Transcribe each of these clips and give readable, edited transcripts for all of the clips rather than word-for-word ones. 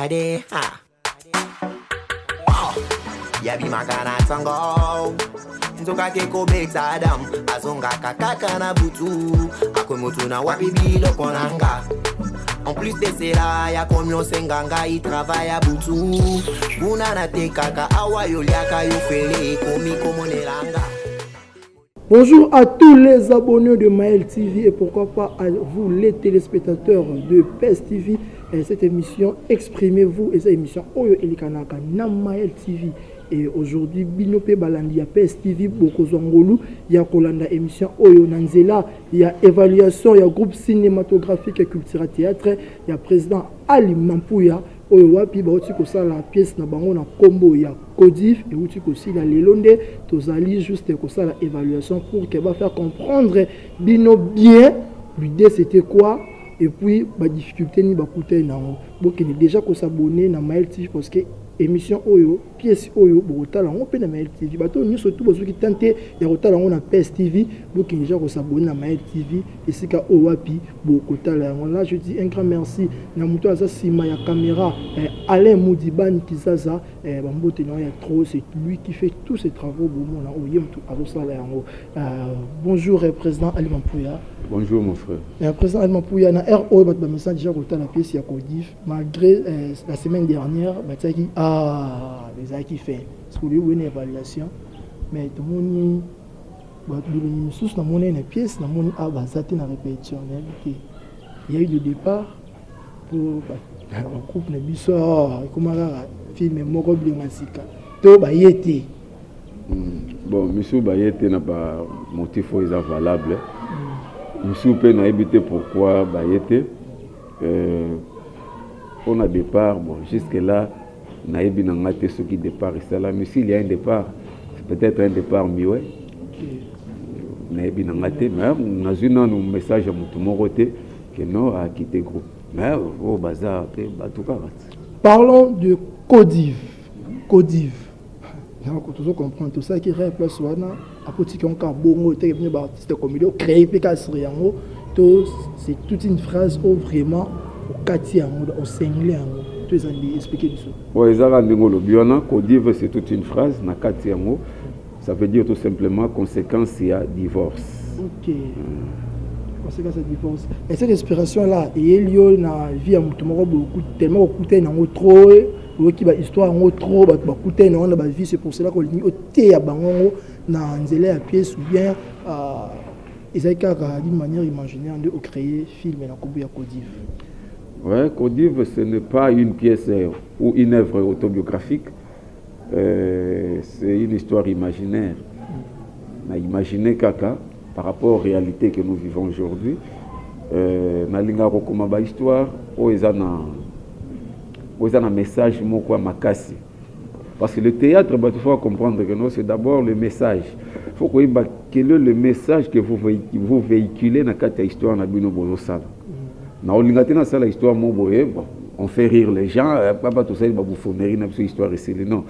Ade, ha. Yabi makana tango. Nzoka keko beta adam. Azonga kakaka na butu. Akomotu na wapi bilo konanga. En plus de cela, y'a combien senganga, il travaille à Boutou. Mounana te kaka, awa yo liaka yo fele, komi komonelanga. Bonjour à tous les abonnés de Maël TV et pourquoi pas à vous les téléspectateurs de PES TV. Et cette émission, exprimez-vous et cette émission Oyo Elikanaka na Maël TV. Et aujourd'hui, Binope Balandi, il y a PES TV, Bokozongolu, il y a Kolanda émission Oyo Nanzela, il y a évaluation, il y a groupe cinématographique et culturel théâtre, il y a président Ali Mampouya, Oyo Wapi, Baotiko la pièce na bango na combo, il y a Codif, et Outiko aussi la Lelonde, Tozali juste la évaluation pour qu'elle va faire comprendre Bino bien, l'idée c'était quoi, et puis la difficulté ni bakouté na donc il est déjà qu'on s'abonner na Maël TV parce que émission Oyo, pièce Oyo, Bogotala, on peut na Maël TV. Bato nous surtout parce que tenté ya Bogotala on a PES TV, donc il déjà qu'on s'abonner na Maël TV et c'est ka Owapi Bogotala. Là je dis un grand merci na muto aza sima ya caméra Alain Moudiban Kizaza bambote na ya trop c'est lui qui fait tous ces travaux bon na oyem tout azosala yango. Bonjour président Ali Mampouya. Bonjour mon frère. Le président Ali Mampouya na RO bat ba message déjà Bogotala la pièce ya Codif malgré la semaine dernière bataki les a qui fait sur lui une évaluation mais tout le monde nous sous na monnaie une pièce na monnaie à basate na répétition il y a eu le départ pour le groupe na biso comment film moko blingasika to bayete bon monsieur bayete n'a pas motif valable monsieur peut na éviter pourquoi bayete on a départ bon jusque là naïbi nangate ce qui départ ça mais s'il y a un départ c'est peut-être un départ mieux naïbi nangate mais on a un message à mon côté que non a quitté groupe mais au bazar tout parlons de Codiv quand on comprend tout ça qui remplace wana apoti qu'on ka bongo te bien artiste comme il créé pika yango to c'est toute une phrase où vraiment au quartier au singlé tu es expliquer du oui, Codiv, c'est toute une phrase. Ça veut dire tout simplement conséquence il y a divorce. Ok. Conséquence il y a divorce. Et cette inspiration-là, il y a lieu dans la vie à beaucoup tellement écouté dans trop, qui va histoire en trop, écouté dans la vie. C'est pour cela qu'on dit au thé à bango dans nzela à pièce ou bien d'une manière imaginaire de créer film et la coupe à Codiv. Ouais, Codiv, ce n'est pas une pièce ou une œuvre autobiographique, c'est une histoire imaginaire. On a imaginé Kaka par rapport aux réalités que nous vivons aujourd'hui. Nalinga Rokomaba histoire, où il y a un message moko makasi. Parce que le théâtre, il faut comprendre que c'est d'abord le message. Il faut que quel est le message que vous véhiculez dans cette histoire na bino bozosala. La histoire on fait rire les gens pas tout ça bouffonnerie na histoire ici non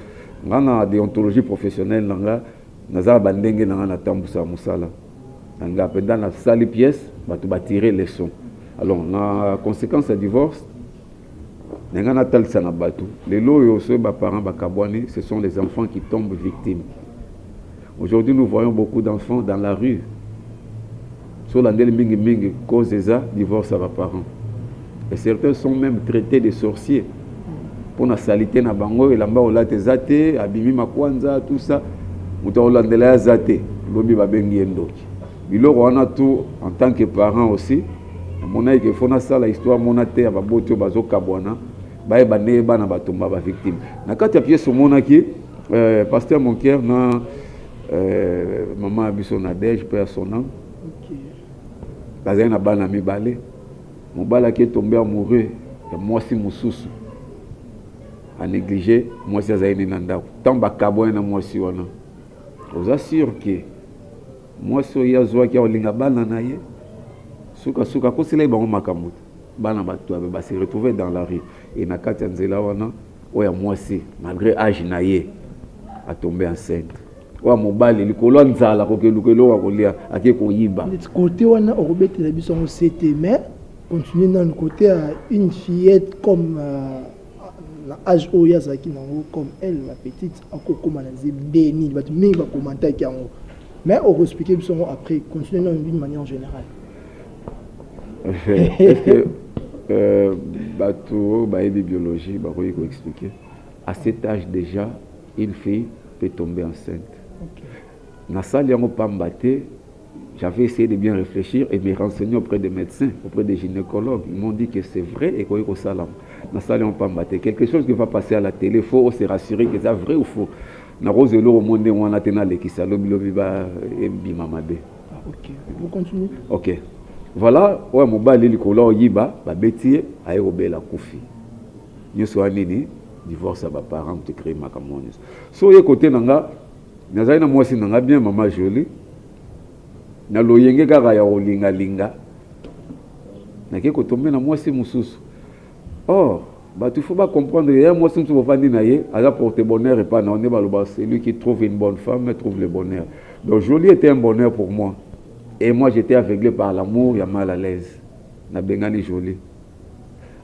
ngana déontologie professionnelle nga naza bandenge na tambusa musala nga pendant la salle pièce batu ba tirer leçon alors la conséquence du divorce nga na talisa na batu les loyo so ba parents ba kabwani ce sont les enfants qui tombent victimes. Aujourd'hui nous voyons beaucoup d'enfants dans la rue. Sur l'andel mingi cause des divorce à leurs parents. Et certains sont même traités de sorciers. Pour la salité na bango et lamba ola te zate abimi makwanza tout ça. Muta olandela zate lobi ba bengi endoki. Biloko wana tout en tant que parent aussi. Mona ke fona ça la histoire mona te ba boto bazo kabwana. Ba eba ne ba na batomba ba victime. Na kati ya pièce mona ki pasteur mon cœur na maman abiso na dej père son nom. Bazana bana mibale mobala qui est tombé amoureux de moi si mususu a négligé moi si azaini nanda tamba kabwa na moi si wana vous assure que moi si ya zoa ki olinga bana na ye suka ko sila ba makamut bana batu ba se retrouver dans la rue et na kati nzela wana oya moi si malgré âge na ye a tombé enceinte. Wa mobali likolo nzala ko kelukelo wa kolia ake ko yiba côté wana orobete la biso c'était mais continuer dans le côté à une fillette comme na âge où yazaki nango comme elle la petite akoko manazi béni ba mingi ba commenter ki yango mais on expliquer biso après continuer d'une manière générale. Est-ce que bateau biologie ba ko expliquer à cet âge déjà une fille peut tomber enceinte. Na salle yango pambaté, j'avais essayé de bien réfléchir et me renseigner auprès des médecins, auprès des gynécologues. Ils m'ont dit que c'est vrai et qu'on est salam. Na salle yango pambaté, quelque chose qui va passer à la télé, faut se rassurer que c'est vrai ou faux. Na rose le monde on a tena le kisalo bilobi ba e bimamade. OK, vous continuez. OK. Voilà, ouais mobali likolo yiba ba betier aye obela kufi. Nyoso anini divorce à mes parents te créer ma camonis. So ye côté nanga nazali na mwasi nanga bien maman jolie. Na loyenge kaka ya olinga linga. Na ke ko tomber na mwasi mususu. Oh, bah tu faut pas comprendre il y a mwasi mususu bofandi na ye, ala porter bonheur et pas na on est baloba c'est lui qui trouve une bonne femme, trouve le bonheur. Donc Jolie était un bonheur pour moi. Et moi j'étais aveuglé par l'amour, ya mal à l'aise. Na bengani Jolie.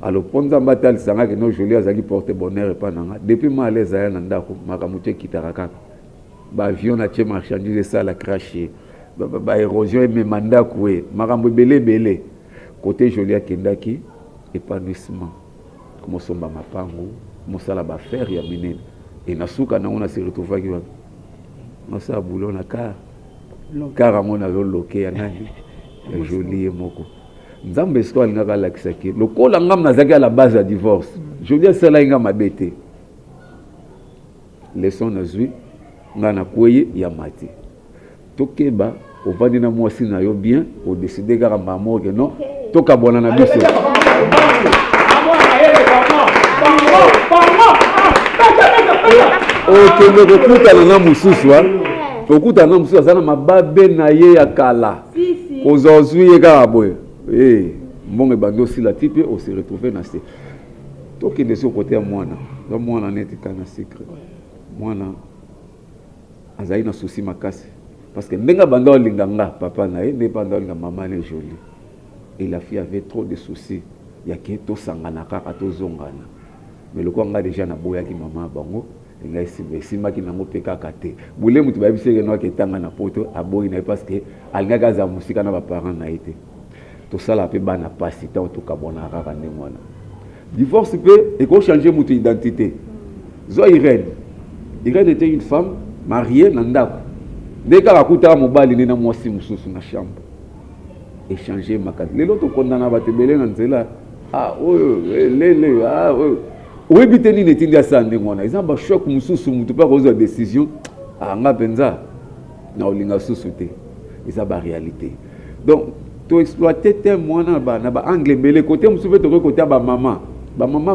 Alors, pendant que je suis allé à porter bonheur et pas nanga. Depuis que je suis allé à Ndako, je suis allé à l'avion, je suis marchandise, à craché. Érosion et mes mandats, je suis allé côté Jolie à Kendaki, épanouissement. Comme je suis allé à Pango, je suis allé à faire, et je suis allé à se retrouver. Je suis allé à boulot, car je suis allé à Jolie et Moko. Nzambe esko alingaka lakisaki lokola ngam nazaki à la base ya divorce Jolie asala inga mabete leçon nazwi nga na kweye ya mati tokeba ovandi na mwasi na yo bien o décider kaka mamo ke non tokabona na biso okende kokutana na mosusu okutana na mosusu aza na mababe na ye ya kala kozozwi ye kaka boye. Eh, bon et bando aussi la type on s'est retrouvé dans ces donc il est sur côté à moi là moi on est kana secret moi là azai na souci makasi parce que ndenga bando linganga papa na ye ne bando linga maman ne Jolie et la fille avait trop de soucis ya ke to sangana kaka to zongana mais le ko nga déjà na boya ki maman bango ngai sima ki nango peka kate boule mutu ba biseke no ke tanga na poto aboyi na parce que alingaka za musika na ba parents na été. Tout ça là peut bana passer tant tout cabona kaka ndengwana divorce peut et qu'on changer mon identité zo Irène était une femme mariée na ndako dès ka kuta mobali ni na mwasi mususu na chambre échanger makati lelo to kondana batebele na nzela ah oyo lele ah oyo oui biteni netindi asa ndengwana ils ont ba choc mususu mutu pas cause de décision ah nga penza na olinga susute ils ont ba réalité donc to exploiter tes moana na ba angle mbele côté musuve to côté ba maman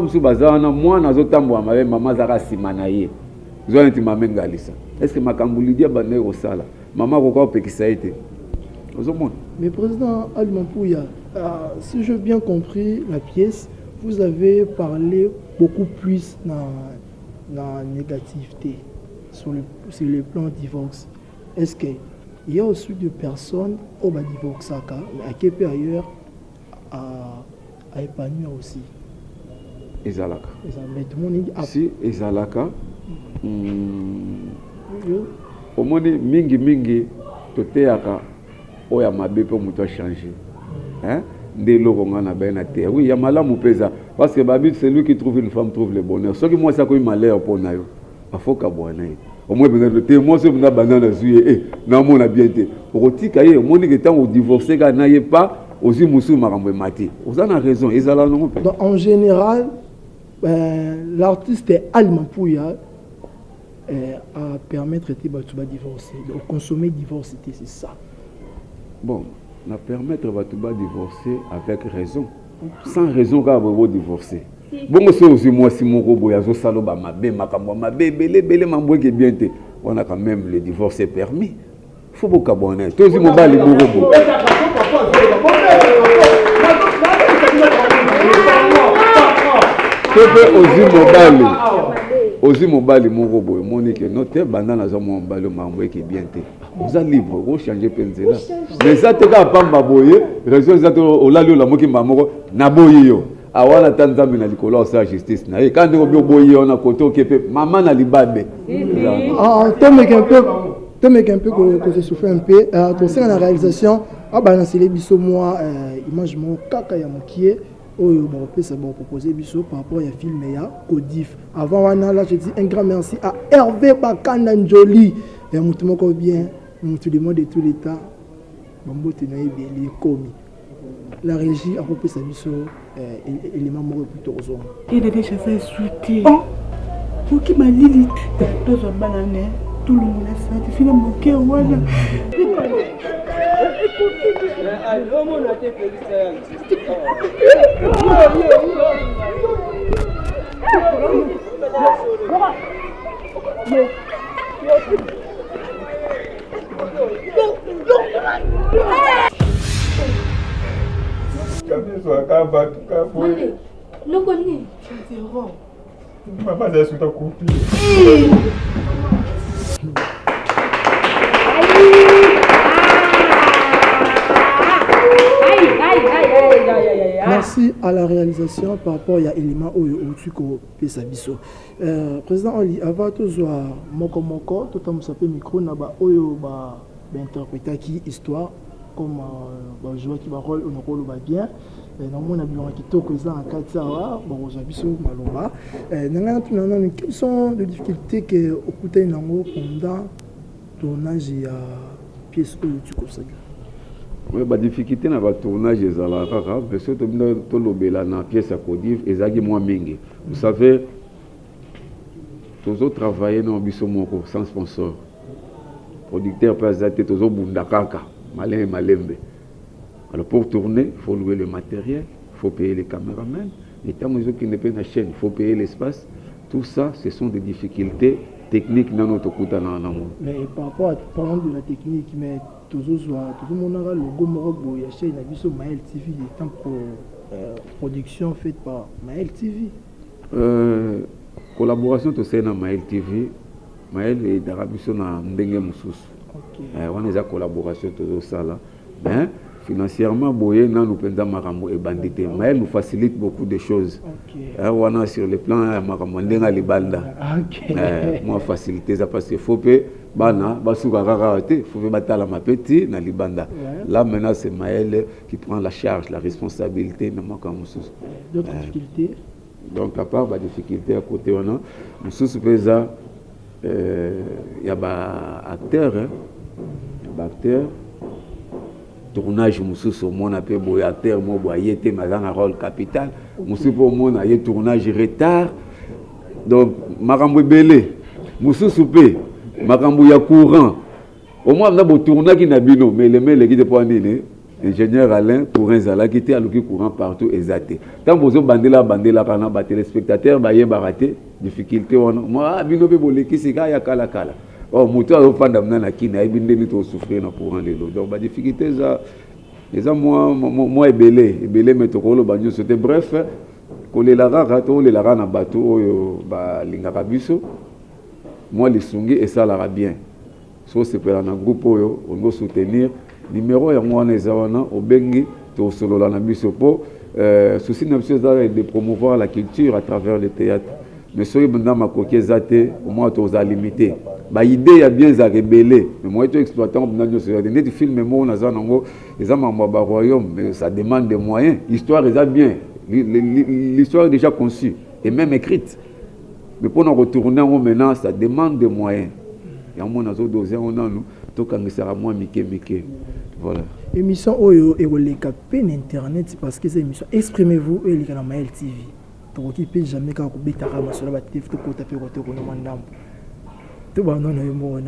musu bazana mwana azotambwa mabe maman zaka simana ye zo nti mamenga lisa est-ce que makambuli dia ba ne sala maman ko pekisa ete ozomona. Mais président Ali Mampouya, si j'ai bien compris la pièce, vous avez parlé beaucoup plus dans la négativité sur le plan divorce. Est-ce que il y a aussi des personnes qui ont divorcé, mais à quel pays ailleurs à épanouir aussi. Ezalaka. Si Ezalaka. Omoni mingi toteaka oya mabe pe muto changer. Hein? Dès lors on a bien été. Oui, il y a malamu pesa parce que Babi c'est lui qui trouve une femme trouve le bonheur. Ce qui moi ça comme malheur pour nayo. Afo ka bwana. Au moins peut-être te moi c'est na banana zuye na mon a bien été. Rotika ye moni que tant au divorcer ga na ye pas aussi musu makambo mati. Vous en a raison, ezala non. Donc en général l'artiste Ali Mampouya à permettre de divorcer, de consommer divorce, c'est ça. Bon, on a permettre de divorcer avec raison. Sans raison, quand vous divorcer. Bon, c'est aussi moi, si mon robot, il y a saloba, ma bébé, bien, on a quand même le divorce permis. Il faut beaucoup abonner. Tous les mots, les robots. Ozi mobali mon robot monique note bandana za mon mbalo mambo qui bien té vous êtes libre vous changer penzela mais ça te ka pamba boye raison za to olali la moki mamoko na boye yo awana tanzambe na likolo sa justice na e quand on boye on a côté okepe maman na libabe tomeke un peu que se souffle un peu conseil na réalisation abalancé les biso moi image mon kaka ya mokie oyo bon pesa bon proposer biso par rapport à film ya Codif avant wana là je dis un grand merci à Hervé Bakana Njoli et mutu moko bien mutu du monde de tous les temps bombo tenaye bien les commis la régie a repris sa biso élément moko plutôt aux hommes il a déjà fait souhaiter pour qui m'a lili tous en banane tout le monde a ça tu finis mon cœur voilà Merci à la réalisation par rapport à l'élément au-dessus que pesa biso. Président Oli, avant tout ça, moko tout le monde s'appelle micro na ba oyo ba interpréter qui histoire comme ba joueur qui va rôle on rôle va bien. Normalement on a bien qui toko ça en 4 ça bon za biso maloba. Nanga tout nana quelles sont les difficultés que okuta nango pendant tournage ya pièce oyo tu consacres. Oui, la difficulté dans le tournage est là, parce que tout le monde dans pièce à Codif et ça moins mingi. Vous savez, tous autres travaillent dans Bissomoko sans sponsor. Producteur peut être tous autres bundakaka, malin et malembe. Alors pour tourner, il faut louer le matériel, il faut payer les caméramans. Et tant que qui ne peut pas la chaîne, il faut payer l'espace. Tout ça, ce sont des difficultés techniques dans notre côté. Mais par rapport à parlant de la technique, mais tout le monde a le logo Morobo, il y a chez Nabiso Maël TV, il y a production faite par Maël TV. Collaboration tout ça dans Maël TV, Maël et Darabiso na Ndenge Moussous. On a une collaboration tout ça là. Ben financièrement, Boye nous pendant Marambo et bandité. Maël nous facilite beaucoup de choses. On a sur le plan Marambo Ndenga Libanda. Moi faciliter ça parce qu'il faut payer. Bana, basuka rareté, faut que batala ma petit na libanda. Là maintenant c'est Maël qui prend la charge, la responsabilité de moi comme sous. D'autres difficultés. Donc à part la difficulté à côté on a sous pesa y a ba acteur acteur tournage mususu au monde appelé boy acteur mo boy était mazana rôle capital mususu pour monde a tournage retard. Donc makambo belé mususu pe makambo ya courant au moins on a beau tourner qui n'a bino mais les mails qui te prend nini ingénieur Alain courant zala qui était à l'ouki courant partout exaté tant bozo bandela kana ba téléspectateurs ba yeba raté difficulté on moi bino be boleki sika ya kala oh moto a fanda na kina ibinde ni to souffrir na courant lelo donc ba difficulté ça les moi ebelé mais to kolo banyo c'était bref kolela rara to le lara na bateau oyo ba lingaka biso moi les sungi et ça la bien so c'est pour un groupe oyo on doit soutenir numéro ya moi na zawana obengi to solo la na biso po souci na biso de promouvoir la culture à travers le théâtre mais soki banda makoki zate au moins to za limité ba idée ya bien za rebelle mais moi to exploitant banda nyo so de net film mo na za nango ezama ba royaume mais ça demande des moyens l'histoire est bien l'histoire est déjà conçue et même écrite. Mais pour nous retourner maintenant, ça demande des moyens. Et en mon azo dosé, on a nous, tout quand ça sera moins miqué. Voilà. Émission Oyo et le capé internet parce que c'est émission exprimez-vous et les canaux Maël TV. Donc qui peut jamais quand on bête à ramasser sur la TV tout côté côté qu'on demande. Tout va non non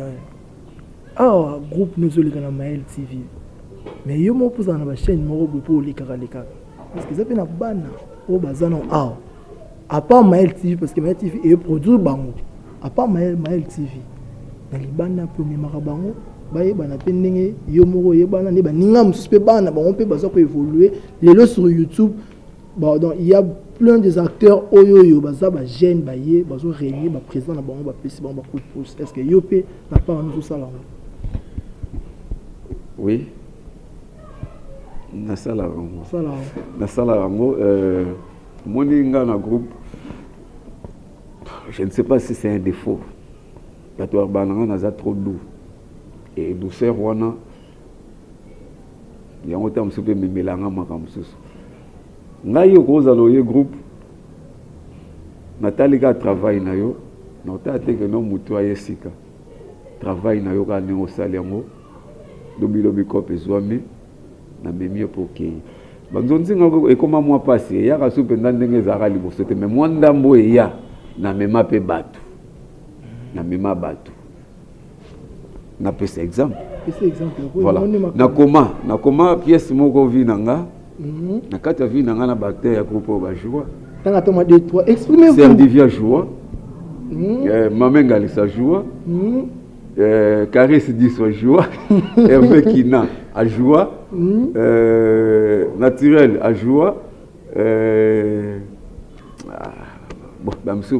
ah groupe nous les canaux Maël TV. Mais yo mo pour ça na chaîne mo pour les canaux parce que ça peut na bana au bazano ah. À part Maël TV, parce que Maël TV est produit bango. À part Maël TV, dans les bandes pour mes marabango, baye bana pendenge yomoro yebana ne baninga musupe bana on peut baza ko évoluer les lots sur YouTube. Bon donc il y a plein des acteurs oyo baza ba jeune baye bazo réunir ba présent na bango ba pesi bango ba coup de pouce. Est-ce que yopé na pas nous ça là? Oui. Na sala rango. Mon ingana groupe, je ne sais pas si c'est un défaut. Il y a trop doux. Et douceur, wana, il y a un temps où me mélanga makamsusu. Ngai yo koza loye groupe. Natali ka travail na yo, nota te que no mutu ayesika. Travail na yo ka nengo saliango. Lobi lobi kope zwami na memi poke. Banzonzi ngako ekoma mwa pasi ya ka supe ndenge zaka liboso te mais mwa ndambo ya na mema pe batu. Na mema batu. Na pese exemple. Pese exemple. Voilà. Na koma pièce moko vinanga. Na kata vinanga na bactérie ya groupe ba joie. Tanga toma de toi exprimez-vous. Servivia joie. Mamenga lisa joie. Caris dit soit joie. Hervé Kina à joie. Naturel à joie. Bon, monsieur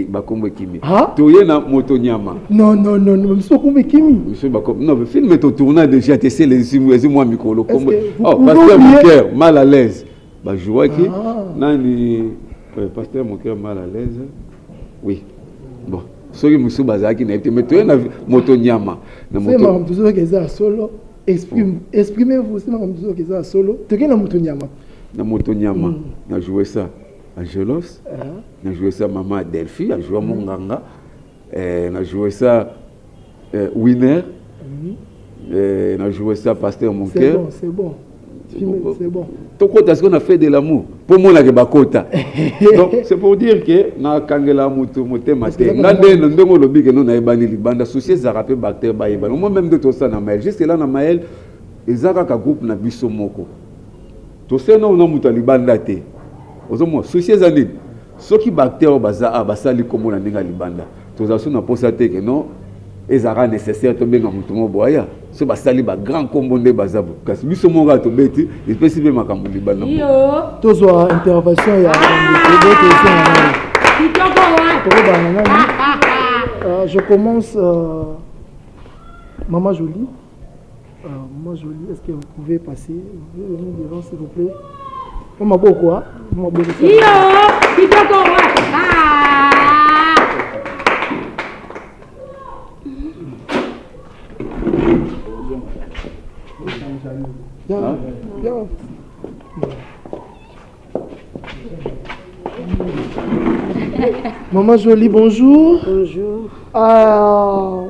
Bakombe Kimi. Tu na motonyama. Non, monsieur Bakombe Kimi. Monsieur Bakombe. Non, le film est au tournage déjà. Tu sais les moi micro. Oh, pasteur mon cœur mal à l'aise. Bah joie qui. Nani pasteur mon cœur mal à l'aise. Oui. Bon. Soki monsieur Bazaki na été mais tu na motonyama. Na moto. C'est marrant toujours que ça solo. Exprimez-vous, c'est marrant toujours que ça solo. Tu na motonyama. Na motonyama. Na jouer ça. Angelos, on a joué ça Maman Delphi, on a joué Monganga, on a joué ça Winner, on a joué ça Pasteur Mon Cœur. C'est bon. C'est bon. Tout ce qu'on a fait de l'amour. Pour moi, on a bakota. Donc, c'est pour dire que na kangela mutu moté maté. Ngande ndongo lobi que nous na ebani libanda soucier za rappel bactère ba ebani. Moi même de tout ça na mail. Juste là na mail, ezaka ka groupe na biso moko. To se no na mutu libanda te. Ozomo soucier za nini? Soki bactère baza basali komona ndinga libanda. Tozasu na posa te que non ezara nécessaire to benga mutu mo boya. Ce basali ba grand combo nde bazabu kasi biso monga to beti espèce be makambo libana yo tozo intervention ya je commence Maman Jolie. Maman Jolie, est-ce que vous pouvez passer venir devant s'il vous plaît? Maman Boko Maman Boko Bien. Maman Jolie, bonjour. Bonjour. On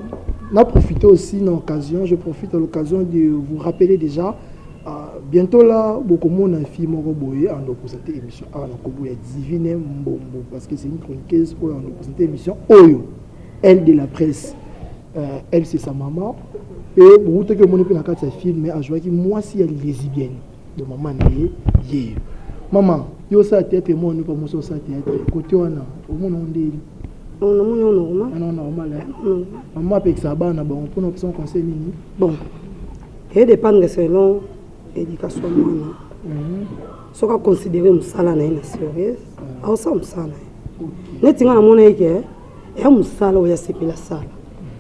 a profité aussi de l'occasion, je profite de l'occasion de vous rappeler déjà, bientôt là, beaucoup de monde a fait mon boye en représenté émission à la Divine Mbombo, parce que c'est une chroniqueuse pour en représenter émission Oyo, elle de la presse. Elle c'est sa maman. Et beaucoup de monde peut dans cette film, mais à jouer qui moi si elle est lesbienne de maman yé. Maman, yo ça théâtre moi nous pas moi ça théâtre. Côté on a au monde on dit on a normal. Non normal. Maman avec sa bana bon pour nous son conseil nini. Bon. Et dépend de selon éducation moi. Ce qu'on considère musala na ina sérieux. Au ça musala. Netinga na mona yeke et musala o ya sepela sala.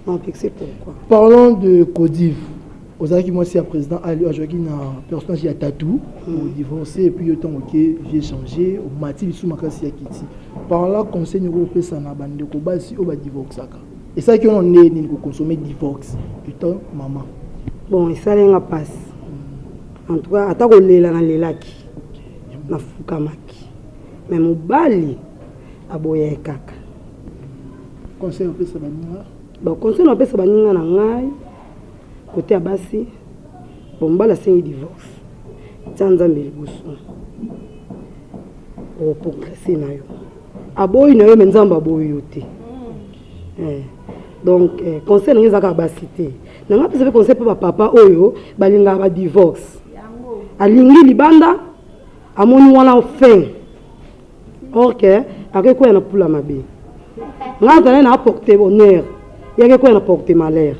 Non, c'est pourquoi. Parlons de Codiv. Aux amis, moi, c'est un président Ali aujourd'hui un personnage qui a tatou pour divorcer et puis le temps ok, j'ai changé. Au matin, il sous ma classe Kitty. Par là, conseil nous repère ça na bande de combat si on va divorcer. Et ça qui on est ni consommer divorce. Putain, maman. Bon, et ça rien à passe. En tout cas, attaque au lela na lelaki. Na fukamaki. Mais mon bali aboya kaka. Conseil repère ça bande. Bon, conseil on peut se baninga na ngai côté abasi bon bala c'est divorce tsanza mbelibusu o progresser na yo aboyi na yo menzamba aboyi yo te donc conseil na ngezaka basi te na nga pese conseil pa papa oyo balinga ba divorce alingi libanda amoni wana fin OK akeko na pula mabe nga tana na apporter bonheur yake quoi na porter malheur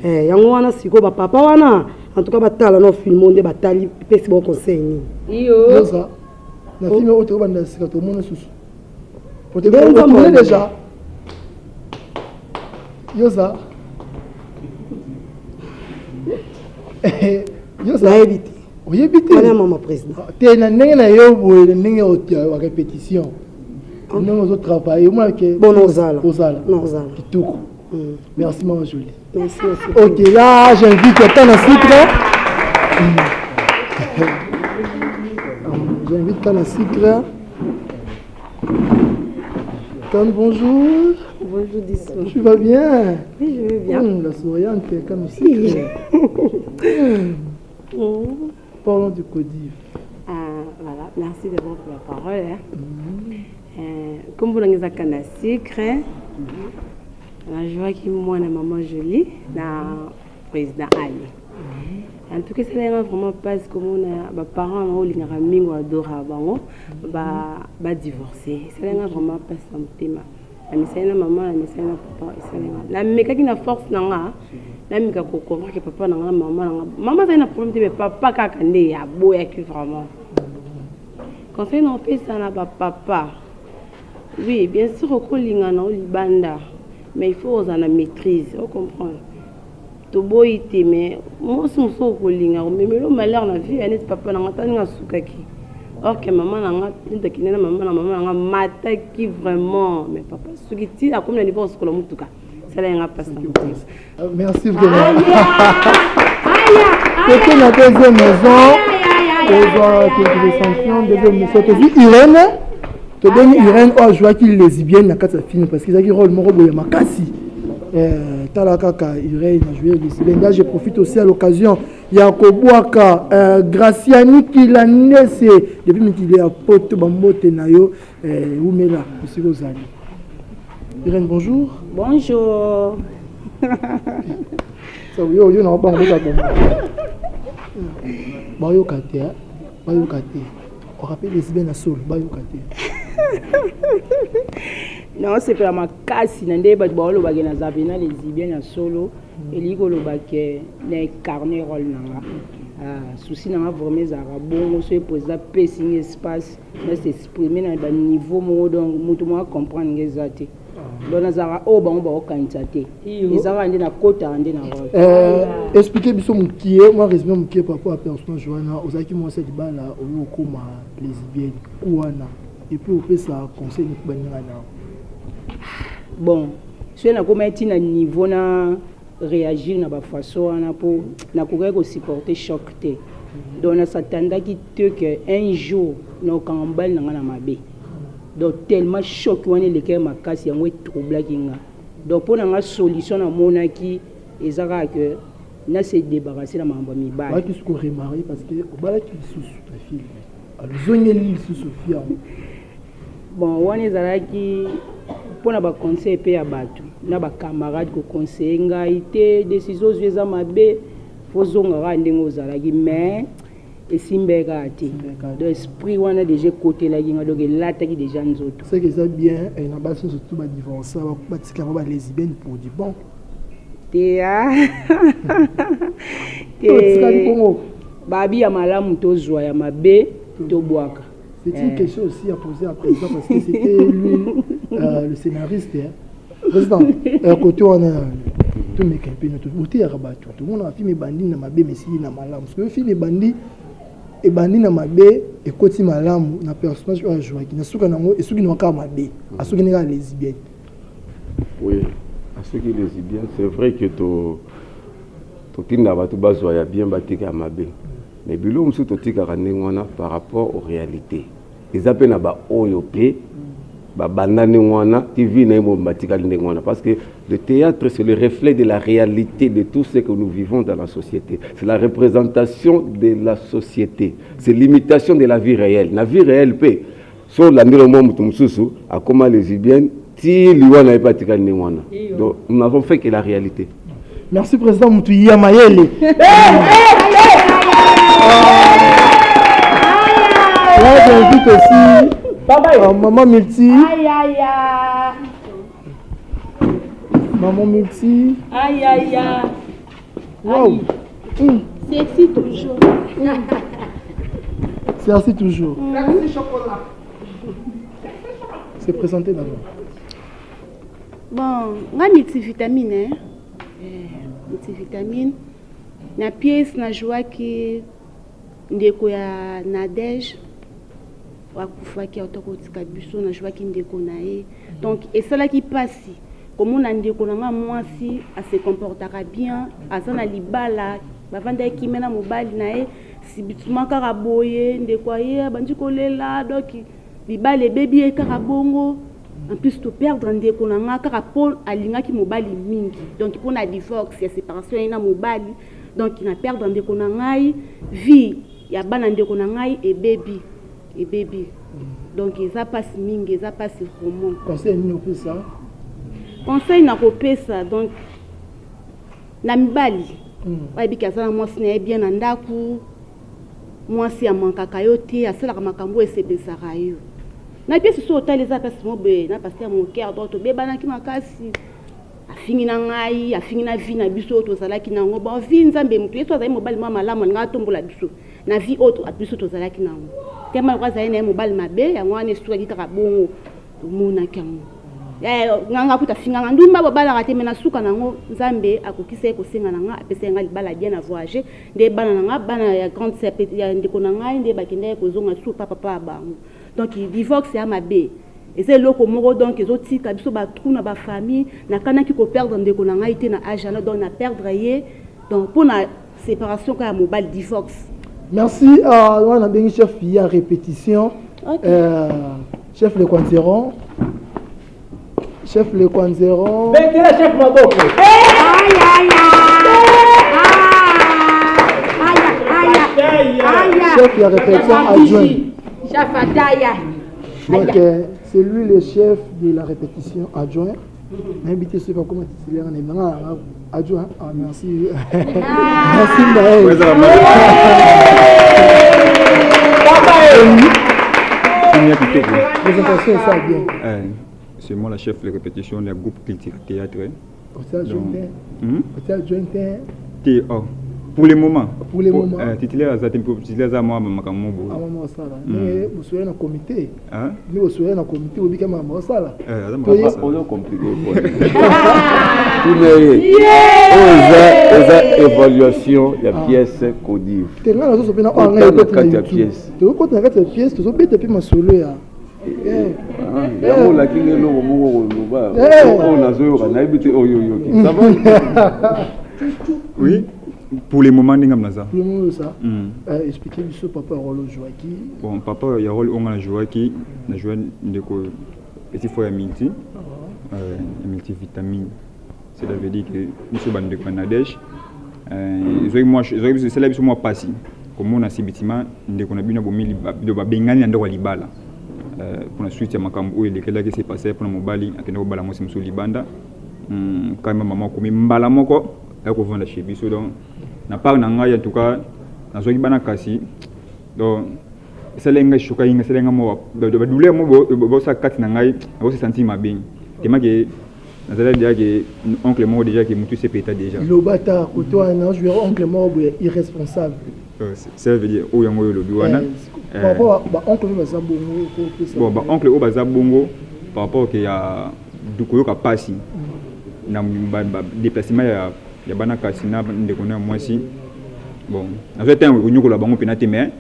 yango wana siko ba papa wana en tout cas batala no film onde batali pesi bon conseil ni yo ça na film autre banda sika to mona susu pour te voir déjà yo ça yo ça na éviter Oui, habité. Maman président. Tu es en répétition. Nous autres travaillons. Bon, nous allons. Merci, maman Jolie. Merci. Ok, là, j'invite Tana Sikra. J'invite Tana Sikra. Tan, bonjour. Bonjour, Dissou. Tu vas bien? Oui, je vais bien. La souriante, Tana Sikra. Parlons du Codif. Voilà, merci d'abord pour la parole. Comme vous l'avez dit, Tana Sikra. La joie qui moi et maman Jolie, la président Ali. En tout cas, c'est vraiment pas comme mes parents ont les amis ou adorables, bah divorcer. C'est vraiment pas ça mon thème. Mais c'est une maman, mais c'est un papa, c'est la méca qui n'a force nanga, la méca qu'on comprend que papa nanga maman c'est un problème mais papa kakande ya boya qui vraiment. Quand c'est non fait ça na papa. Oui, bien sûr au colinga na libanda. Mais il faut en maîtrise, on comprend. To boité mais moi je me sens colinga mais le malheur na vie elle papa na ngata nga sukaki. Or que maman na ngata kinena maman na mata qui vraiment mais papa sukiti a comme le niveau scolaire mutuka. C'est là nga passe. Merci vraiment. C'était la deuxième maison. Deuxième maison. Irène. Tu donnes Irène au joueur qui lesbienne dans quatre films parce qu'ils ont un rôle morobo ya makasi. Talakaka Irène a joué lesbienne. Là je profite aussi à l'occasion Yakobouaka Graciani qui l'a naissé depuis qu'il est à Poto Bambote Nayo Oumela monsieur Rosali. Irène bonjour. Bonjour. Ça yo yo na ba ngota bomba. Bayo kate. On rappelle lesbienne à sol bayo kate. Non, c'est pas ma casse. Nande bat baolo bagena zabena les lesbiennes à solo. Et l'igolo baké ne carnet rôle nanga. Souci nanga vraiment zara bon se poser pacing espace là s'exprimer dans le niveau mo donc mutu mo comprendre ngezate. Donc zara o ba on ba okantate. Ezara ande na kota ande na rôle. Expliquez biso mukie moi résumé mukie par rapport à personne Joanna ozaki moi c'est libala oyo koma lesbienne kuana. Et puis on fait ça conseil nous bon si on a comme un niveau na réagir na ba façon na pour na courir ko supporter choc té donc on s'attendait que un jour no kambal na mabe donc tellement choc on est le cœur makasi yango trouble kinga donc pour na solution na monaki ezaka que na se débarrasser na mamba mibali ba qui se remarier parce que bala qui sous ta fille alors zongeli sous Sophia. Bon, on est allé pour na conseil pe ya batu na ba camarade ko conseiller ngaité décision zeza mabe fozonga ra ndengo zalaki mais esimbeka ati de esprit wana déjà côté la ginga donc lata ki déjà nzoto c'est que ça bien et na ba surtout ba divorce ba tika ba lesbienne pour du bon tia babi ya malamu tozwa ya mabe tobwaka. C'est une question aussi à poser à président parce que c'était lui le scénariste. Président, côté on a tout mes campagnes, tout le rabat, tout le monde a fait mes bandits na mabe mais si na malam. Parce que fait mes bandits et bandits na mabe et côté malam na personnage à jouer qui na souka nango et souki na ka mabe, à souki na lesbienne. Oui, à ceux qui lesbienne, c'est vrai que to tinda ba to bazwa ya bien batika mabe. Mais bilo musu totika kanengwana par rapport aux réalités. Les appels na ba oyopé ba bandane ngwana TV na mo batika ndengwana parce que le théâtre c'est le reflet de la réalité de tout ce que nous vivons dans la société. C'est la représentation de la société. C'est l'imitation de la vie réelle. La vie réelle paix. Sur l'andelo mo mutu mususu akoma lesbienne ti liwana batika ndengwana. Donc nous n'avons fait que la réalité. Merci président Moutouya Mayele. Là, j'invite aussi Maman Multi. Aïe aïe aïe. Maman Multi. Aïe aïe aïe. Wow. Sexy toujours. Sexy toujours. Merci chocolat. C'est présenté d'abord. Bon, on a multivitamine, hein. Multivitamine. Na pièce na joie qui ndeko ya Nadège wakufaki autokotika biso na jouaki ndeko na ye donc esalaki pasi komona ndeko na nga mwasi ase comportaka bien aza na libala bavandaki mena mobali na ye sibitima kaka boye ndeko ye abandi kolela donc libala ebebi ye kaka bongo en plus to perdre ndeko na nga kaka po alingaki mobali mingi donc po na divorce ya séparation ye na mobali donc na perdre ndeko na ngai vie ya bana ndeko na ngai ebebi donc eza pasi mingi eza pasi vraiment conseil nini opesa conseil na kopesa donc na mibali bayebiki aza na mwasi na ye bien na ndako mwasi amankaka yo te asalaka makambo esepesaka yo na piesi so otali eza mpasi mobe na paster moker donc tobebanaki makasi afingi na ngai afingi na vie na biso oyo tozalaki nango bon vie nzambe motu ye so azali mobali mwa malamu alinga atombola biso na vie oyo biso tozalaki nango tema loko azali na ye mobali mabe yango wana esukaki kaka bongo tomonaki yango nganga kuta finganga ndumba babalaka te me na suka nango nzambe akokisa ye kosenga na nga apesa ye nga libala bien na voyage nde bana na nga bana ya grande sœur ya ndeko na ngai nde bakende ye kozonga su papa bango donc divorce ya mabe eza eloko moko donc ezotika biso batrou na bafamille nakanaki koperdre ndeko na ngai te na age ana donc na perdre ye donc mpo na séparation kaka ya mobali divorce. Merci wana bengi chef ya répétition chef le Kwanzeron chef le Kwanzeron Betela chef maboko chef ya répétition adjoint chef Ataya donc c'est lui le chef de la répétition adjoint invité ce pas comment titulaire en adjoint merci merci Maël présentation ça bien c'est moi la chef de répétition du groupe critique théâtre pour le moment titulaire za moi makambo maman sala mais vous soyez dans comité mais vous soyez dans comité vous bika maman sala on compliqué oza évaluation ya pièce codive tenga na so pena on a pièce to ko tanga cette pièce to so bete pe masolo ya yango la kinga lo mo loba on a zo na ibite oyo ça va oui. Pour les moments, nous avons ça. Expliquez-moi papa rôle Joaki. Bon, papa, il y a rôle on a Joaki, on a joué de quoi petit fois multi, multivitamine. Cela veut dire que nous sommes de Nadège. Moi, c'est là que moi passé. Comme on a ces bâtiments, on a bien abomé de Bengani et Libala. Pour la suite, il y a Makambo et lesquels qui s'est passé pour le Mobali, à Keno Bala Mosim Libanda. Quand même, maman, comme Mbalamoko, elle a la chez Bisso. Na part na ngai en tout cas na zoki bana kasi donc selenga shuka inga selenga mo do douleur mo bo sa kati na ngai bo se sentir mabe tema ke na zala dia ke oncle mo déjà que mutu se peta déjà lobata ko toi na joueur oncle mo irresponsable ça veut dire o yango yo lobi wana ba oncle ba za bongo bon ba oncle o ba za bongo par rapport que ya dukoyo ka pasi na déplacement ya bana kasina ndeko na mwasi bon na fait temps nyoko la bango penate mais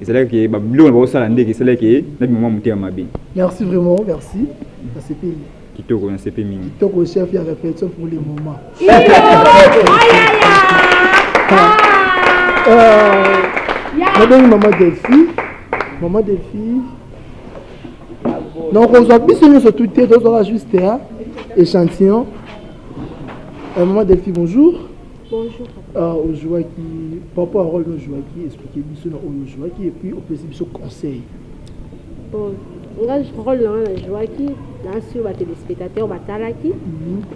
c'est là que ba bilo ba osala ndeke c'est là que na moment muté mabe merci vraiment merci ça c'était kitoko na CP mingi kitoko chef ya répétition pour les moments maman Delphi donc on soit bien sur tout tête on juste échantillon maman Delphi, bonjour. Bonjour. Au joueur qui, papa rôle de joueur qui explique bien au joueur qui et puis au plaisir de conseil. Bon, là je rôle dans le joueur qui, là sur les téléspectateurs, batalaki.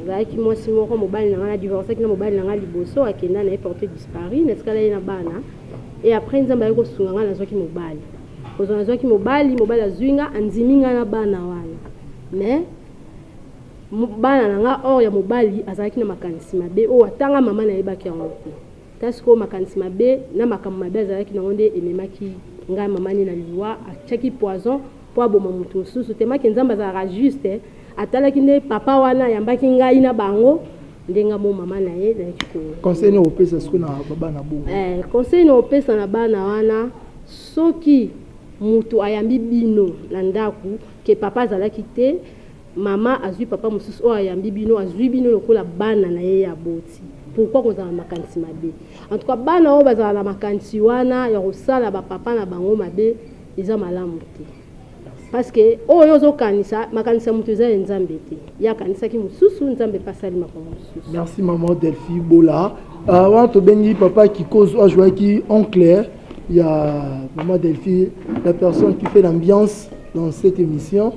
Là qui moi si mon mobile n'a divorcé, qui n'a mobile n'a liboso, à qui n'a porté disparu, n'est-ce qu'elle est na bana. Et après nous avons eu sur la joueur qui mobile. Aux joueur qui mobile la zuinga, anziminga na bana wana. Mais bana nanga or ya mobali azalaki na makanisi mabe o atanga mama na yebaki yango te kasi ko makanisi mabe na makambo mabe azalaki na nde ememaki ngai mama ni na liwa achaki poison po aboma mutu susu te maki nzamba za juste atalaki nde papa wana yambaki ngai na bango ndenga mo mama na ye na ko conseil no opesa siko na baba na bongo conseil no opesa na bana wana soki mutu ayambi bino na ndaku ke papa azalaki te mama azwi papa mosusu oyo ayambi bino azwi bino lokola bana na ye ya boti pourquoi kozala makanisi mabe en tout cas bana oyo bazala na makanisi wana ya kosala bapapa na bango mabe eza malamu te parce que oyo ozokanisa makanisa moto eza ya nzambe te ye akanisaki mosusu nzambe mpe asali makambo mosusu. Merci maman Delphi Bola. Wana tobengi papa Kikozo ajouaki en clair. Il y a maman Delphi, la personne qui fait l'ambiance dans cette émission.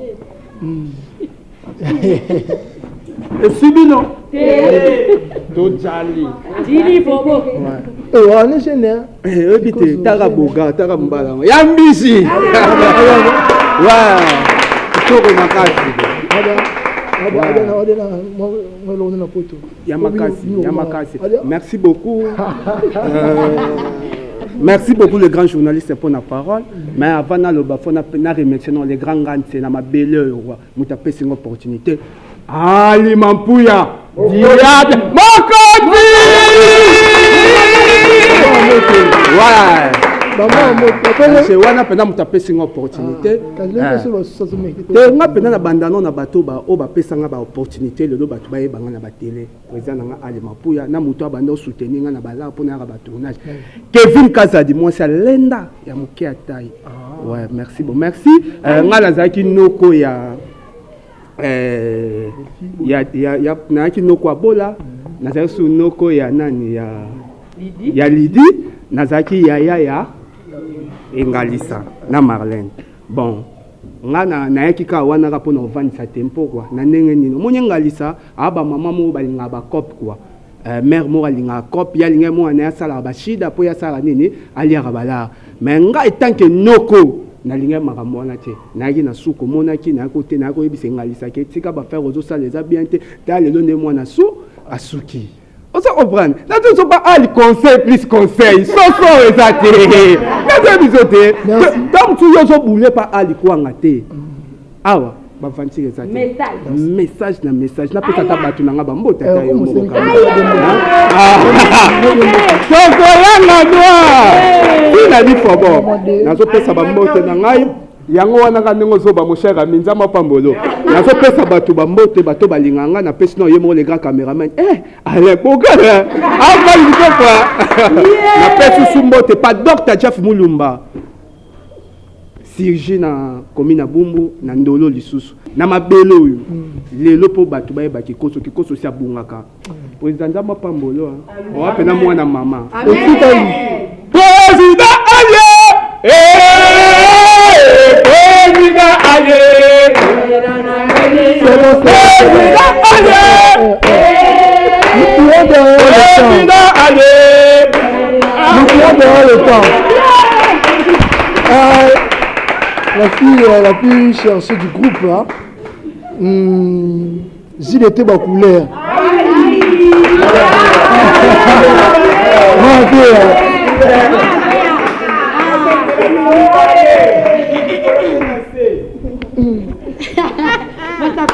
Et Sibino. Tojali. Dili bobo. On est génère. Ebite taraboga tarambala. Yambisi. Ouais. Toko makasi. Yamakasi. Merci beaucoup. Merci beaucoup les grands journalistes pour la parole. Mais avant de remercier les grands gants, c'est ma belle roi. Nous avons fait une opportunité. Ali Mampuya. Diade. Mokoti. Ouais. C'est wana pena mutapesi nga opportunité. Nga pena na bandano na bato ba o ba pesa nga ba opportunité lelo bato ba yebanga na ba télé. Président nga Ali Mampuya na muto abando soutenir nga na bala pona nga ba tournage. Kevin Kazadi moi c'est lenda ya moke atai. Ouais, merci bon. Merci. Nga lazaki noko ya na kinoko abola nazaki su noko ya nani ya Lidi nazaki ya Engalisa na Marlène. Bon, ngana na yakika wana ka pona ovandisa tempo quoi. Na ndenge nino. Monye Engalisa aba mama mo balinga ba cop quoi. Mère mo balinga cop ya linga mo na sala ba shida po ya sala nini ali akabala. Mais nga etanke noko na linga makambo wana te. Na yaki na suko monaki na côté na ko yebisa Engalisa ke tika ba faire ozo sala za bien te. Ta lelo nde mo na su asuki. On se comprend. Là, tu ne sais pas, Ali conseil plus conseil. So exacté. Donc, tu as boulé par Ali Kouangate. Ah ouais, bah, fanti exacté. Message. Na peut-être pas tu n'as pas mot. Tu as eu mot. Tu n'as dit pas bon. Na zo pesa ba mot na ngai. Yango wana ka ndenge zoba mon cher ami nzama pambolo nazo pesa bato ba mbote bato balinganga na pesi no yemo les grands caméraman allez bogala ava likopa na pesi sumbote pas docteur Jeff Mulumba Sirji na komina bumbu na ndolo lisusu na mabelo oyo lelo po bato ba yeba kikoso sia bungaka président nzama pambolo o apena mwana mama président aye La plus chercheuse du groupe là, Gilles était ma couleur.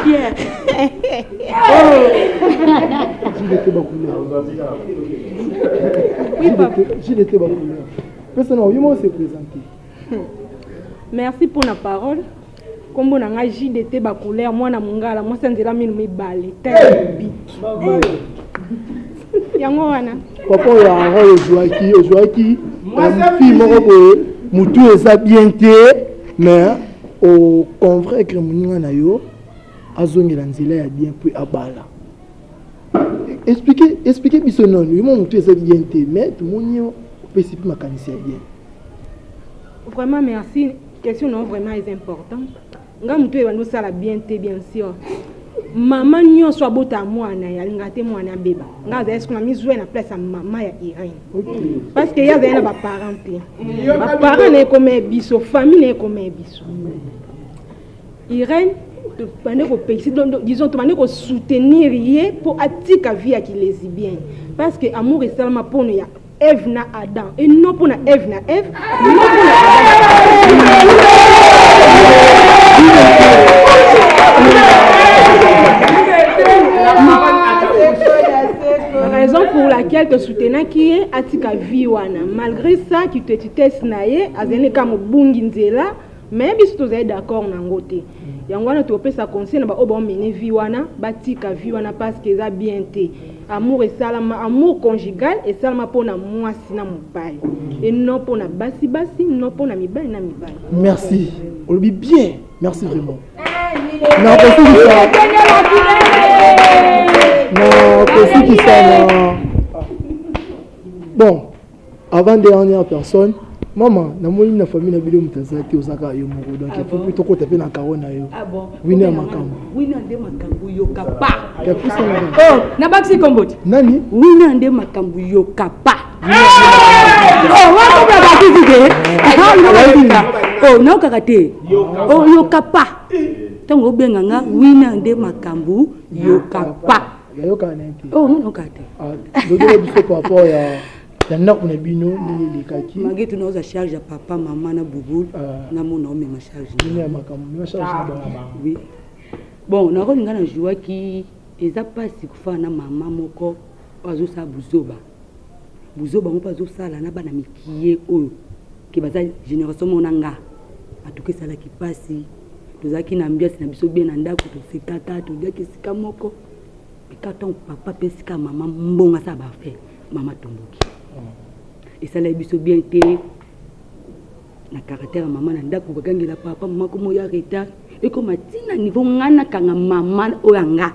Pierre. Gilles était ma couleur. Gilles était ma couleur. Personne n'a se présenter. Merci pour la parole. Comme on a agi d'été bas couleur, moi na mungala, moi c'est nzela minu mibale. Yango wana. Papa ya ro ojwaki fille moko boye mutu eza bien te mais au convaincre muninga na yo azongela nzela ya bien puis abala. Expliquez biso non, yo mutu eza bien te mais tout monio pesi pe makanisi ya bien. Vraiment merci. Question non vraiment est importante. Nga mutu eba nosala bien te bien sûr. Maman nyo so bota mwana ya ngate mwana beba. Nga za est-ce qu'on a mis na place à maman ya Irène. Parce que ya za na ba parents. Ba parents ne comme biso, famille ne comme biso. Irène pendant qu'on paye disons tu ko soutenir yé pour atika vie à qui lesbienne parce que amour est seulement pour nous Ève na Adam et non pour na Ève na Ève non pour raison pour laquelle te soutenant qui est atika viwana. Malgré ça, tu testes naye, azene comme bungi nzela, mais biso tozali d'accord nangote. Yangwana tu opesa conseil na ba oba mener viwana, batika viwana parce que ça bien té. Amour et salama, amour conjugal et salama pona moi sina mobile. Et non pona basi, non pona mibali na mibali. Merci. On le dit bien. Merci vraiment. Bon, avant dernière personne, maman, na moi na famille na vidéo mtazati osaka yo moko donc il faut plutôt taper na carona yo. Ah bon. Winner makambo. Winner nde makambo yo kapa. Oh, na baxi komboti. Nani? Winner nde makambo yo kapa. Oh, wa ko ba kizike. Oh, na kakate. Oh, yo kapa. Tango benganga winner nde makambo yo kapa. Yo kanete. Oh, no kate. Ah, dodo biso par rapport ya na kuna bino ni les kaki. Magi tunauza charge ya papa mama na bubul na mona ome ma charge. Ni ya makambo, ni charge na oui. Bon, na kolinga na joie ki eza pasi kufana mama moko azo sa buzoba. Buzoba mo pazo sala na bana mikiye oyo. Ki baza génération monanga. Atuke sala ki pasi. Tozaki na ambiance na biso bien na ndako to sekata to dia kisika moko. Ikaton papa pesika mama mbonga sa ba fe. Mama tomboki. Et ça l'a biso bien été na caractère maman na ndako bakangela papa mama ko moya retard et comme tina niveau ngana kanga mama oyanga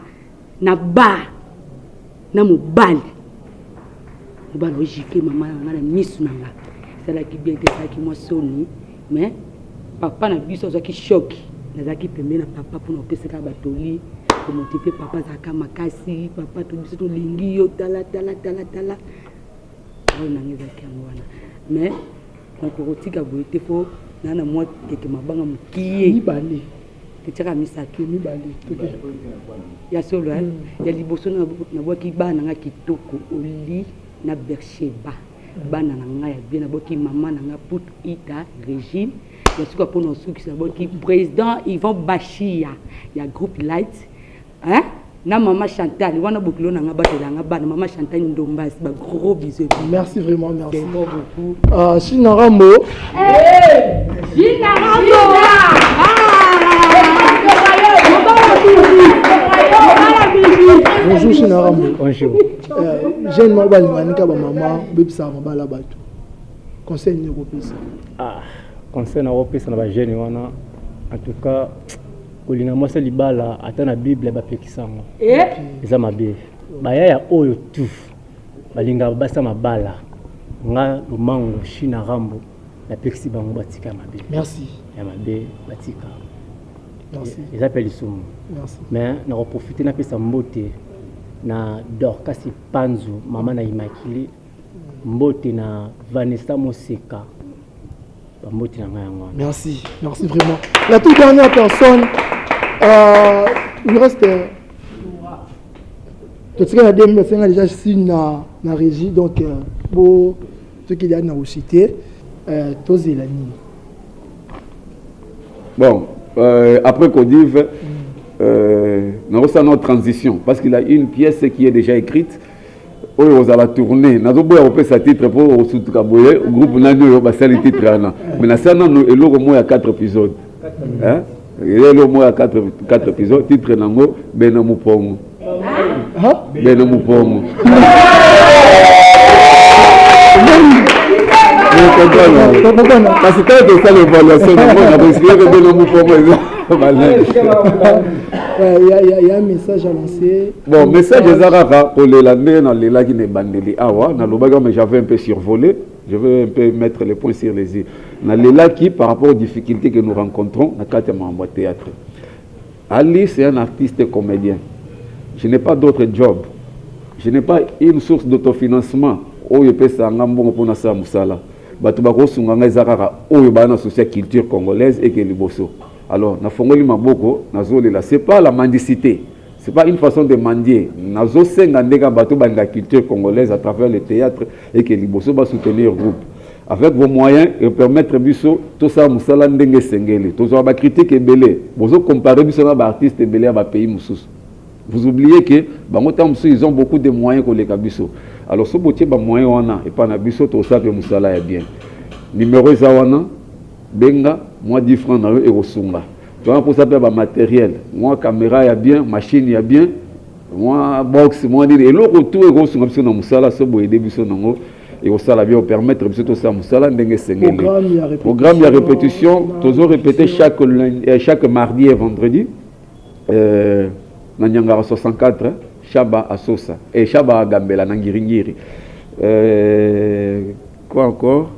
na ba na mobali logique maman ngana misu nanga ça l'a qui bien été ça qui moi soni mais papa na biso za ki choc na za ki pembe na papa pour no pesa ka batoli pour motiver papa za ka makasi papa to biso to lingi yo tala mais on korotika boite fo nana moi keke mabanga mukiye mibale ketaka misaki mibale ya solo ya liboso na boki bana nga kitoko oli na Bercheba bana nga ya bien na boki mama nga putu ita régime ya suka pona suki na boki président Yvon Bachia ya groupe light hein na maman Chantal wana bokilo na nga batela nga bana maman Chantal Ndombas ba gros bisous. Merci vraiment, merci beaucoup. Shinarambo. Shinarambo. Bonjour Shinarambo. Bonjour. Jeune mobile manika ba maman bebisa mabala bato. Conseil ni kopesa. Conseil na kopesa na ba jeune wana en tout cas kolinga mwasa libala ata na bible bapekisango eza mabe bayaya oyo tu balinga basa mabala nga lumango shina rambo na pekisi bango batika mabe merci ya mabe batika merci eza pe lisumu merci mais na profiter na pesa mbote na Dorcas Panzu mama na Immaculée mbote na Vanessa Moseka mbote na ngaya. Merci vraiment. La toute dernière personne il reste tout ce qu'il y a déjà ici na régie donc pour ce qu'il y a na cité Tozélani. Bon après Codive nous avons notre transition parce qu'il a une pièce qui est déjà écrite oyo za la tournée na zo boya opesa titre pour osutuka boye groupe nani yo basali titre ana mais na sana no eloko mo ya 4 épisodes hein eloko mo ya 4 épisodes titre nango bena mupongo bena mupongo parce que tu fais l'évaluation na réussir que bena mupongo il y a un message à lancer. Bon, message de Zaraka pour les landais dans les lacs qui ne bandeli awa na lobaga mais j'avais un peu survolé. Je veux un peu mettre les points sur les i. Dans les lacs qui par rapport aux difficultés que nous rencontrons na kati ya théâtre. Ali c'est un artiste comédien. Je n'ai pas d'autre job. Je n'ai pas une source d'autofinancement. Oyo pesa ngambongo pona sa musala. Batu bako sunganga Zaraka oyo bana social culture congolaise et que liboso. Alors, na fongoli maboko, c'est pas la mendicité, c'est pas une façon de mendier. Nazo senga ndeka bato banga culture congolaise à travers le théâtre et que Liboso va soutenir le groupe. Avec vos moyens et permettre biso tout ça musala ndenge sengeli. Tout ça ba critique ebele. Bozo comparer biso na ba artiste ebele ba pays mususu. Vous oubliez que ils ont beaucoup de moyens pour les Kabiso. Alors, ce boutier, moyen wana et pas Nabiso, tout ça, Moussala est bien. Numéro Zawana, Benga, moi 10 francs na eux et au Sunga. Tu vois, pour ça, matériel. Moi, caméra, il y a bien, machine, il y a bien. Moi, box, moi, et l'autre tout est gros sur la Moussala, ce beau début, et au ça, bien permettre de tout ça, Moussala, programme, il y a répétition, toujours répété chaque mardi et vendredi. Nanyangara 64, Chaba à Sosa, et Chaba à Gambela, Nangiringiri. Quoi encore?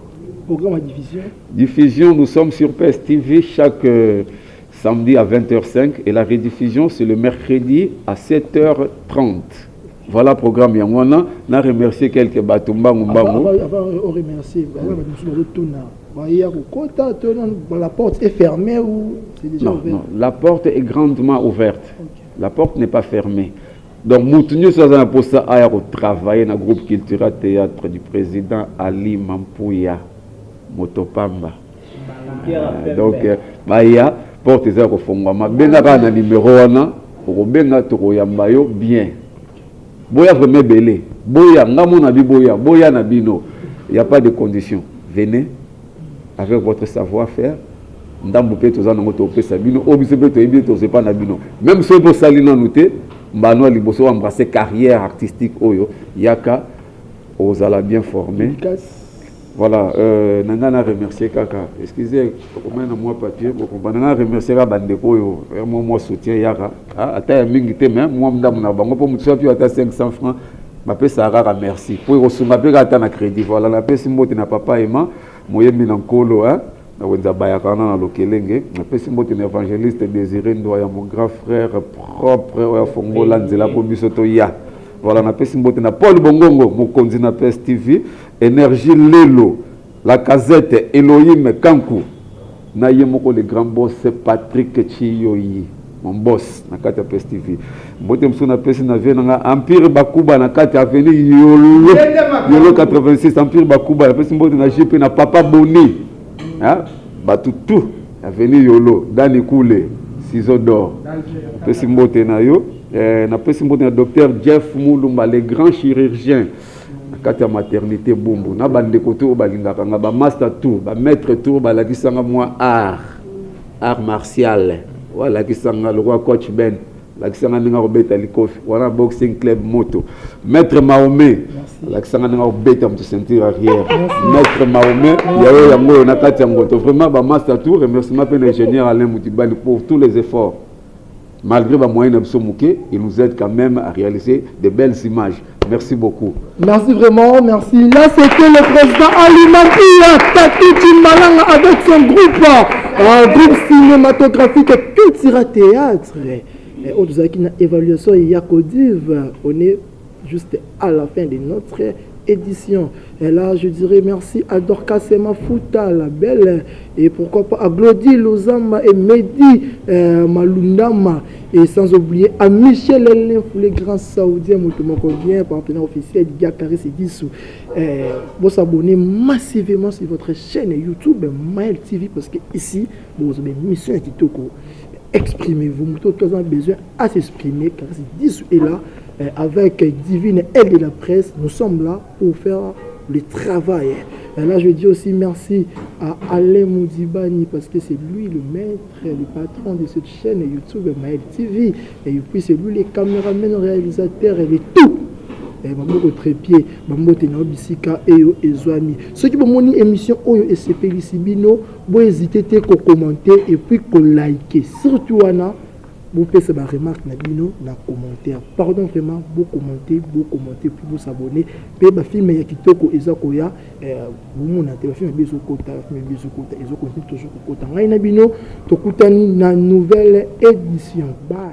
Programme à diffusion. Diffusion, nous sommes sur PSTV chaque samedi à 20h05 et la rediffusion c'est le mercredi à 7h30. Voilà le programme Yangwana. On a remercié quelques Batumba Mumbango. Avant de remercier, la porte est fermée ou c'est déjà ouvert? Non, la porte est grandement ouverte. Okay. La porte n'est pas fermée. Donc, nous sommes pour ça à travailler dans le groupe culturel théâtre du président Ali Mampouya Motopamba. Donc, il y a porte est au fond. Mais il numéro 1 pour bien. Boya vraiment belé. Boya, boya nabino. Il n'y a pas de conditions. Venez avec votre savoir-faire. Même si vous salez dans nous, vous embrasser carrière artistique, Yaka, vous allez bien former. Voilà, Nangana remercier Kaka. Excusez, moi papier, Nangana remercier Bandeko, moi soutien Yaka. Attends, moi, madame, pour me faire 500 francs, ma paix Sarah, merci. Pour recevoir un crédit, voilà, la paix, si moi, tu n'as pas papa et moi, moi, je suis en colo, hein. Mon évangéliste Désiré Ndoya, mon grand frère propre, voilà, on appelle Paul Bongongo, mon candidat PSTV, Énergie Lelo, la casette Elohim Kankou, Nayemoko le grand boss Patrick Chiyoyi, mon boss, na kati PSTV. Mbote msuna pesi na vena Empire Bakuba na kati avenue Yolo 86 Empire Bakuba, na pesi mbote na JP na Papa Boni. Batutu avenue Yolo Dani Koule ciseaux d'or pesi mbote na yo na pesi mbote na docteur Jeff Mulumba le grand chirurgien na kati ya maternité Bumbu na bande koto balingaka nga ba master tour ba maître tour ba lakisanga moi art martial wala kisanga le roi coach Ben lakisanga ninga robeta likofi wana boxing club moto maître Mahomet lakisanga ninga robeta mtu ceinture arrière maître Mahomet yayo yango na kati ya ngoto vraiment ba master tour remerciement pe l'ingénieur Alain Moutibali pour tous les efforts malgré ba moyens d'absomouké il nous aide quand même à réaliser de belles images. Merci beaucoup. Merci vraiment, merci. Là, c'était le président Ali Mampouya Tati Timbalanga avec son groupe, un groupe cinématographique Cultura Théâtre. Et on nous a dit une évaluation Yacodive. On est juste à la fin de notre édition. Et là, je dirais merci à Dorcas Semafuta, la belle, et pourquoi pas à Glody Lozama et Mehdi Malundama, et sans oublier à Michel Elin, les grands saoudiens, bien, partenaire officiel Diakari Sidissou. Vous abonnez massivement sur votre chaîne YouTube Maël TV, parce que ici, vous avez une mission qui exprimez-vous, vous avez besoin à s'exprimer, car Sidissou est là. Avec divine aide de la presse, nous sommes là pour faire le travail. Et là, je dis aussi merci à Alain Moudibani parce que c'est lui le maître, le patron de cette chaîne YouTube Maël TV. Et puis c'est lui le caméraman, le réalisateur et le tout. Et Mambo Trépied, Mambo Tenabisika et Ezwami. Ceux qui ont une émission Oyo SCP Lissibino, vous hésitez à commenter et puis à liker. Surtout, vous faites des remarques dans les commentaires. Pardon vraiment, vous commentez, puis vous abonnez. Puis les films qui sont Ezakoya, vous avez film Bezokota, ils ont continué toujours Kota. Nous avons une nouvelle édition. Bye.